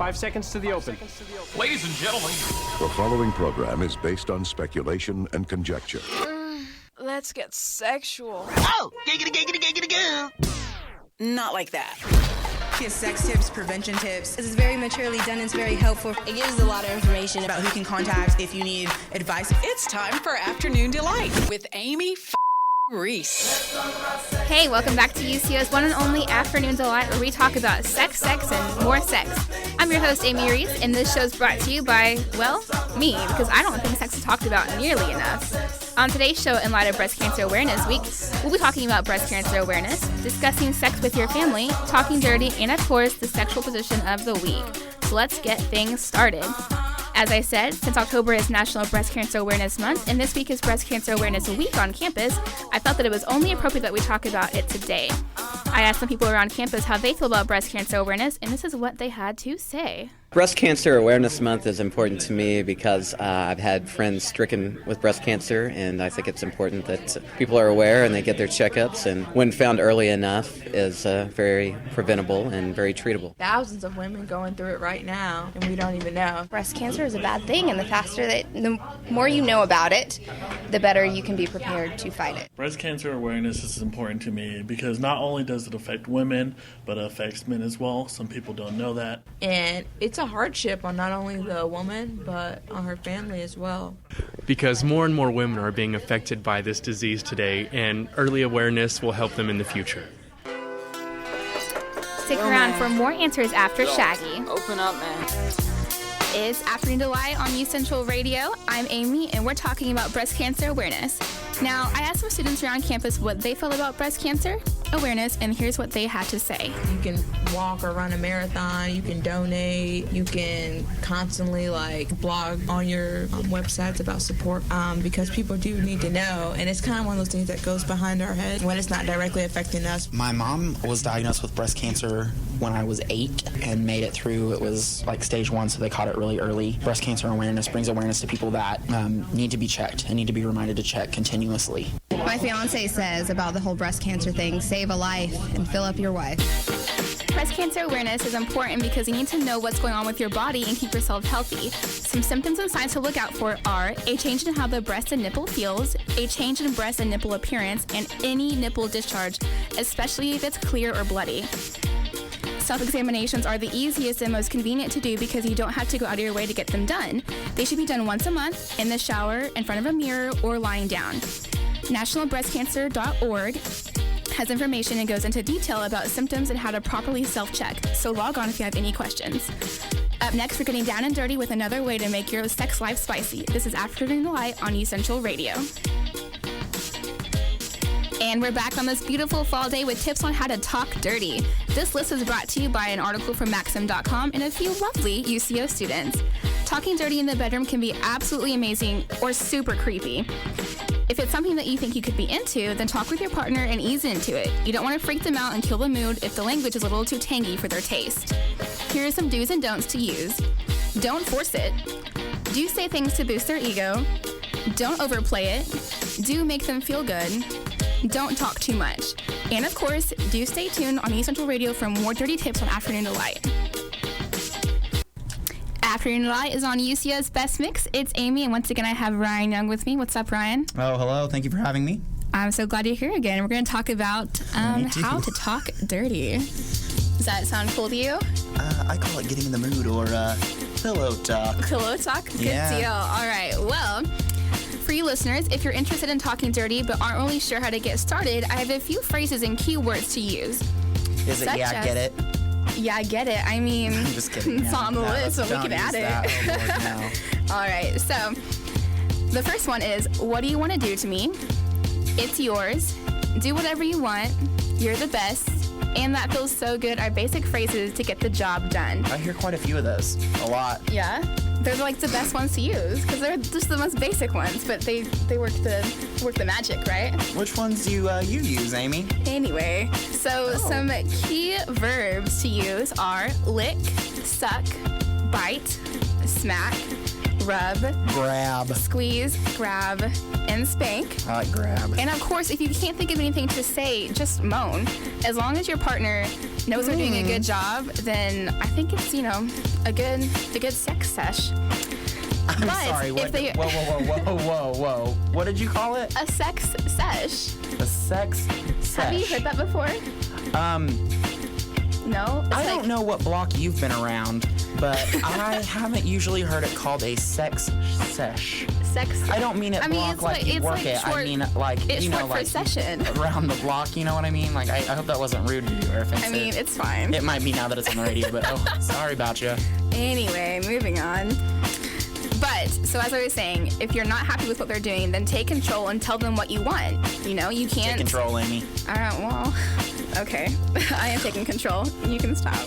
5 seconds to the open. Ladies and gentlemen. The following program is based on speculation and conjecture. Let's get sexual. Oh! Giggity. Not like that. Kids sex tips, prevention tips. This is very maturely done. It's very helpful. It gives a lot of information about who can contact if you need advice. It's time for Afternoon Delight with Aimee Reece. Hey, welcome back to UCO's one and only Afternoon Delight, where we talk about sex, and more sex. I'm your host, Aimee Reece, and this show's brought to you by, well, me, because I don't think sex is talked about nearly enough. On today's show, in light of Breast Cancer Awareness Week, we'll be talking about breast cancer awareness, discussing sex with your family, talking dirty, and of course, the sexual position of the week. So let's get things started. As I said, since October is National Breast Cancer Awareness Month, and this week is Breast Cancer Awareness Week on campus, I felt that it was only appropriate that we talk about it today. I asked some people around campus how they feel about breast cancer awareness, and this is what they had to say. Breast Cancer Awareness Month is important to me because I've had friends stricken with breast cancer, and I think it's important that people are aware and they get their checkups, and when found early enough is very preventable and very treatable. Thousands of women going through it right now, and we don't even know. Breast cancer is a bad thing, and the more you know about it, the better you can be prepared to fight it. Breast cancer awareness is important to me because not only does it affect women, but it affects men as well. Some people don't know that. And it's a hardship on not only the woman, but on her family as well. Because more and more women are being affected by this disease today, and early awareness will help them in the future. Stick around for more answers after Shaggy. Open up, man. It's Afternoon Delight on U Central Radio. I'm Aimee, and we're talking about breast cancer awareness. Now, I asked some students around campus what they felt about breast cancer awareness, and here's what they had to say. You can walk or run a marathon, you can donate, you can constantly blog on your websites about support because people do need to know, and it's kind of one of those things that goes behind our head when it's not directly affecting us. My mom was diagnosed with breast cancer when I was 8 and made it through. It was stage 1, so they caught it really early. Breast cancer awareness brings awareness to people that need to be checked and need to be reminded to check continuously. My fiance says about the whole breast cancer thing, save a life and fill up your wife. Breast cancer awareness is important because you need to know what's going on with your body and keep yourself healthy. Some symptoms and signs to look out for are a change in how the breast and nipple feels, a change in breast and nipple appearance, and any nipple discharge, especially if it's clear or bloody. Self-examinations are the easiest and most convenient to do because you don't have to go out of your way to get them done. They should be done once a month, in the shower, in front of a mirror, or lying down. NationalBreastCancer.org has information and goes into detail about symptoms and how to properly self-check, so log on if you have any questions. Up next, we're getting down and dirty with another way to make your sex life spicy. This is Afternoon Delight on U Central Radio. And we're back on this beautiful fall day with tips on how to talk dirty. This list is brought to you by an article from Maxim.com and a few lovely UCO students. Talking dirty in the bedroom can be absolutely amazing or super creepy. If it's something that you think you could be into, then talk with your partner and ease into it. You don't want to freak them out and kill the mood if the language is a little too tangy for their taste. Here are some do's and don'ts to use. Don't force it. Do say things to boost their ego. Don't overplay it. Do make them feel good. Don't talk too much. And of course, do stay tuned on U Central Radio for more dirty tips on Afternoon Delight. Afternoon Delight is on UCO's Best Mix. It's Aimee, and once again I have Ryan Young with me. What's up, Ryan? Oh, hello. Thank you for having me. I'm so glad you're here again. We're going to talk about how to talk dirty. Does that sound cool to you? I call it getting in the mood, or pillow talk. Pillow talk? Good deal. All right. Well, for you listeners, if you're interested in talking dirty but aren't really sure how to get started, I have a few phrases and keywords to use. Is it I get it? Yeah, I get it. I mean, I'm just kidding. It's on the list, so we can add it. Oh, Lord, no. All right, so the first one is, what do you want to do to me? It's yours. Do whatever you want. You're the best. And that feels so good are basic phrases to get the job done. I hear quite a few of those. A lot. Yeah? They're the best ones to use because they're just the most basic ones, but they work the magic, right? Which ones do you use, Aimee? Anyway, so some key verbs to use are lick, suck, bite, smack, rub, grab, squeeze, grab, and spank. I like grab. And of course, if you can't think of anything to say, just moan. As long as your partner knows they're doing a good job, then I think it's, a good sex sesh. I'm sorry. Whoa. What did you call it? A sex sesh. A sex sesh. Have you heard that before? No? I don't know what block you've been around, but I haven't usually heard it called a sex sesh. Sex. I don't mean it block like you work it. Short, I mean like, it's short for session. Around the block, you know what I mean? Like, I hope that wasn't rude to you or offensive. I mean, it's fine. It might be now that it's on the radio, but sorry about you. Anyway, moving on. But, so as I was saying, if you're not happy with what they're doing, then take control and tell them what you want. You can't... Take control, Aimee. Well, okay. I am taking control. You can stop.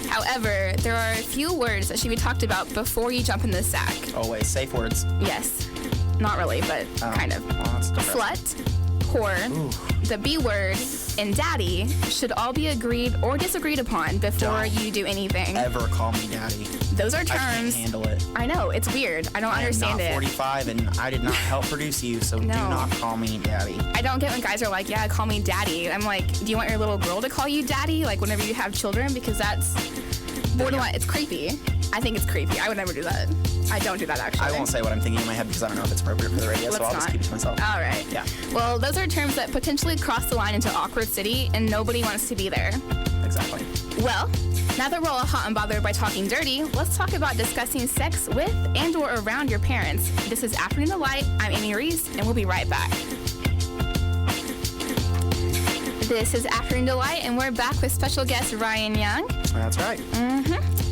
However, there are a few words that should be talked about before you jump in the sack. Always. Safe words. Yes. Not really, but kind of. Well, that's slut, whore, the B word, and daddy should all be agreed or disagreed upon before you do anything. Ever call me daddy. Those are terms. I can't handle it. I know, it's weird. I don't understand it. I'm not 45 and I did not help produce you, so do not call me daddy. I don't get when guys are like, yeah, call me daddy. I'm like, do you want your little girl to call you daddy? Like whenever you have children? Because that's borderline, it's creepy. I think it's creepy. I would never do that. I don't do that, actually. I won't say what I'm thinking in my head because I don't know if it's appropriate for the radio, so I'll just keep it to myself. All right. Yeah. Well, those are terms that potentially cross the line into awkward city, and nobody wants to be there. Exactly. Well, now that we're all hot and bothered by talking dirty, let's talk about discussing sex with and or around your parents. This is Afternoon Delight. I'm Aimee Reece, and we'll be right back. This is Afternoon Delight, and we're back with special guest Ryan Young. That's right.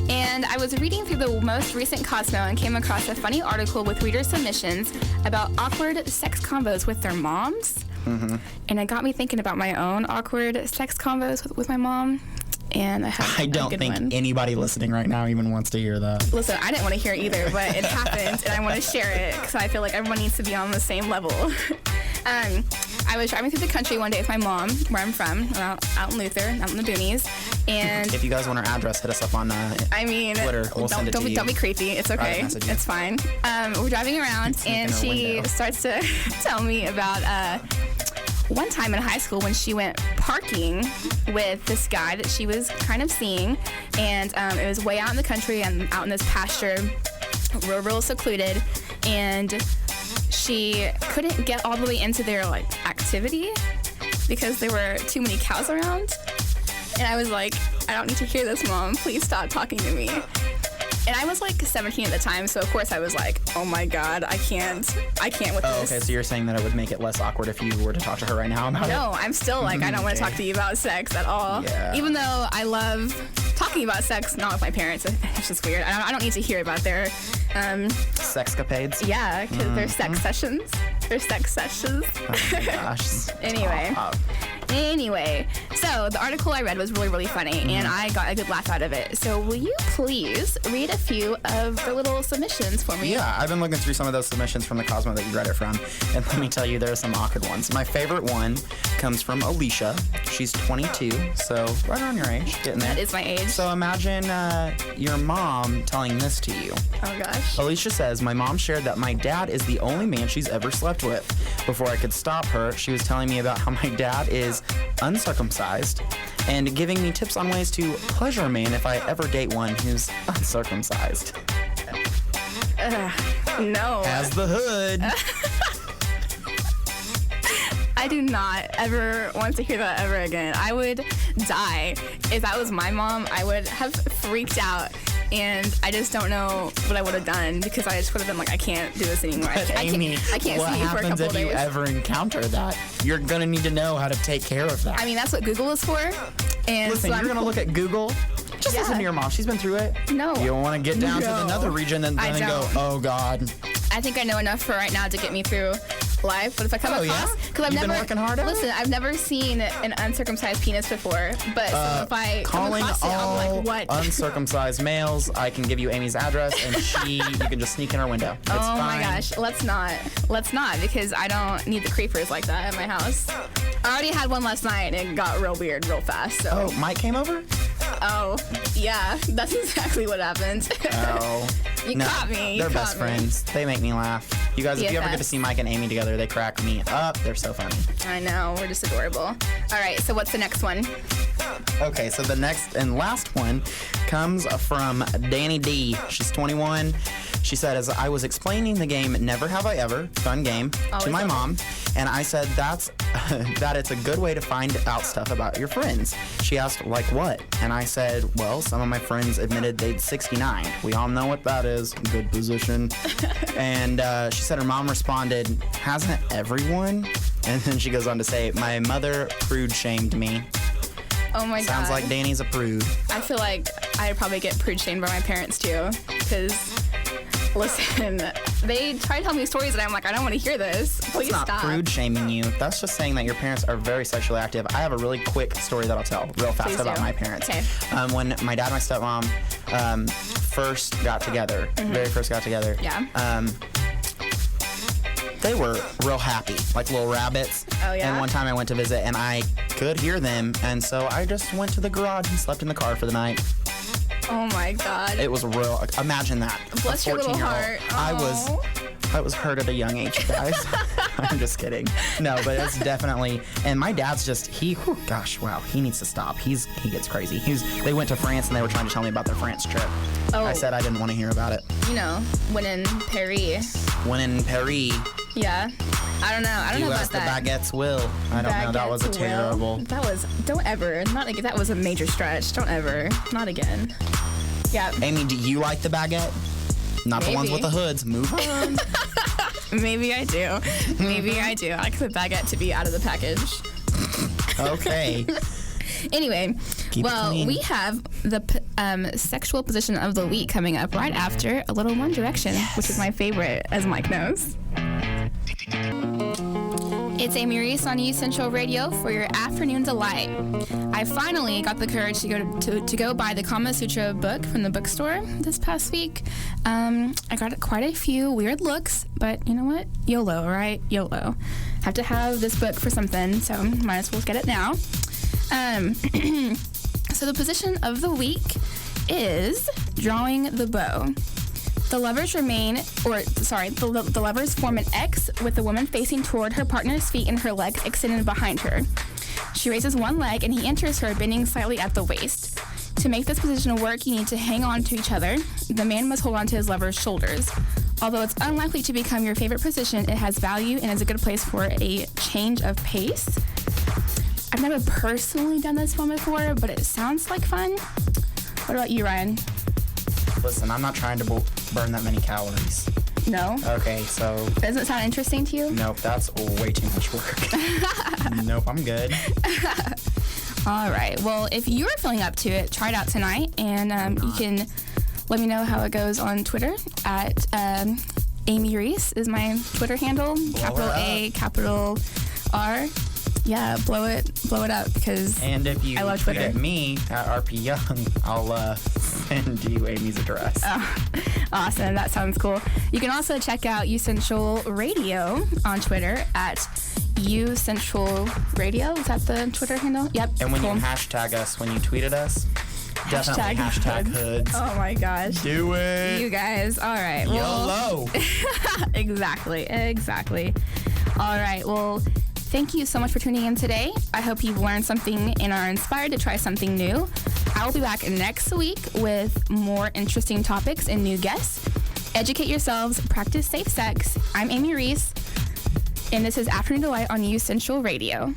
And I was reading through the most recent Cosmo and came across a funny article with reader submissions about awkward sex combos with their moms. And it got me thinking about my own awkward sex combos with my mom. And I don't think anybody listening right now even wants to hear that. Listen, I didn't want to hear it either, but it happened, and I want to share it because I feel like everyone needs to be on the same level. I was driving through the country one day with my mom, where I'm from, out in Luther, out in the boonies, and if you guys want our address, hit us up on Twitter. We'll send it to you. Don't be creepy. It's okay. It's fine. We're driving around, and she starts to tell me about one time in high school when she went parking with this guy that she was kind of seeing, and it was way out in the country and out in this pasture, real secluded, and she couldn't get all the way into their activity because there were too many cows around. And I was like, I don't need to hear this, Mom. Please stop talking to me. And I was 17 at the time, so of course I was like, oh my God, I can't with this. Okay, so you're saying that it would make it less awkward if you were to talk to her right now about it? No, I'm still I don't want to talk to you about sex at all. Yeah. Even though I love talking about sex, not with my parents. It's just weird. I don't need to hear about their sexcapades. Yeah, because they're sex sessions. They're sex sessions. Oh my gosh. Anyway, so the article I read was really, really funny, and I got a good laugh out of it. So will you please read a few of the little submissions for me? Yeah, I've been looking through some of those submissions from the Cosmo that you read it from, and let me tell you, there are some awkward ones. My favorite one comes from Alicia. She's 22, so right around your age, getting there. That is my age. So imagine your mom telling this to you. Oh gosh. Alicia says, my mom shared that my dad is the only man she's ever slept with. Before I could stop her, she was telling me about how my dad is uncircumcised and giving me tips on ways to pleasure a man if I ever date one who's uncircumcised. No. Has the hood. I do not ever want to hear that ever again. I would die. If that was my mom, I would have freaked out. And I just don't know what I would have done because I just would have been like, I can't do this anymore. But Aimee, I can't what see you for a happens couple if days. you ever encounter that? You're going to need to know how to take care of that. I mean, that's what Google is for. And listen, so you're going to look at Google. Just listen to your mom. She's been through it. No. You don't want to get down to the nether region and then go, oh, God. I think I know enough for right now to get me through life, but if I come across, because I've been working hard at it? Listen, I've never seen an uncircumcised penis before, but so if I come across it, I'm like, what? Uncircumcised males, I can give you Amy's address, and you can just sneak in her window. It's fine. My gosh, let's not, because I don't need the creepers like that at my house. I already had one last night, and it got real weird real fast. So. Oh, Mike came over? Oh, yeah, that's exactly what happened. Oh. You caught me. They're best friends. They make me laugh. You guys, if you ever get to see Mike and Aimee together, they crack me up. They're so funny. I know. We're just adorable. All right, so what's the next one? Okay, so the next and last one comes from Danny D. She's 21. She said, as I was explaining the game Never Have I Ever, fun game, to my mom, and I said that it's a good way to find out stuff about your friends. She asked, like what? And I said, well, some of my friends admitted they'd 69. We all know what that is. Good position. And she said her mom responded, hasn't everyone? And then she goes on to say, my mother prude shamed me. Oh my God. Sounds like Danny's a prude. I feel like I'd probably get prude shamed by my parents too, because listen, they try to tell me stories and I'm like, I don't want to hear this. Please That's not stop. prude shaming you. That's just saying that your parents are very sexually active. I have a really quick story that I'll tell real fast Please about do. my parents. Okay. When my dad and my stepmom first got together, very first got together, they were real happy, like little rabbits. Oh, yeah? And one time I went to visit and I could hear them, and so I just went to the garage and slept in the car for the night. Oh my God. It was real. Imagine that. Bless your little heart. I was hurt at a young age, guys. I'm just kidding. No, but it's definitely. And my dad's just he needs to stop. He gets crazy. They went to France and they were trying to tell me about their France trip. Oh. I said I didn't want to hear about it. You know, when in Paris. When in Paris. Yeah. I don't know. I don't know about that. The baguettes will. I don't know. That was a terrible. Don't ever. Not again. That was a major stretch. Don't ever. Not again. Yeah. Aimee, do you like the baguette? Not the ones with the hoods. Move on. Maybe I do. Maybe I do. I like the baguette to be out of the package. Okay. Anyway, we have the sexual position of the week coming up right after A Little One Direction, which is my favorite, as Mike knows. It's Aimee Reece on Youth Central Radio for your afternoon delight. I finally got the courage to go buy the Kama Sutra book from the bookstore this past week. I got quite a few weird looks, but you know what? YOLO, right? YOLO. Have to have this book for something, so might as well get it now. So the position of the week is drawing the bow. The lovers the lovers form an X with the woman facing toward her partner's feet and her legs extended behind her. She raises one leg and he enters her, bending slightly at the waist. To make this position work, you need to hang on to each other. The man must hold on to his lover's shoulders. Although it's unlikely to become your favorite position, it has value and is a good place for a change of pace. I've never personally done this one before, but it sounds like fun. What about you, Ryan? Listen, I'm not trying to burn that many calories. No? Okay, so... Doesn't it sound interesting to you? Nope, that's way too much work. Nope, I'm good. All right. Well, if you're feeling up to it, try it out tonight, and you can let me know how it goes on Twitter at Aimee Reece is my Twitter handle. Capital A, capital R. Yeah, blow it up because and if you I love Twitter. Tweet at me at RP Young, I'll send you Amy's address. Oh, awesome. That sounds cool. You can also check out U Central Radio on Twitter at U Central Radio. Is that the Twitter handle? Yep. And when cool. you hashtag us, when you tweet at us, definitely hashtag hoods. Oh my gosh. Do it. You guys. All right. YOLO. Exactly. All right. Well, thank you so much for tuning in today. I hope you've learned something and are inspired to try something new. I will be back next week with more interesting topics and new guests. Educate yourselves, practice safe sex. I'm Aimee Reece, and this is Afternoon Delight on U Central Radio.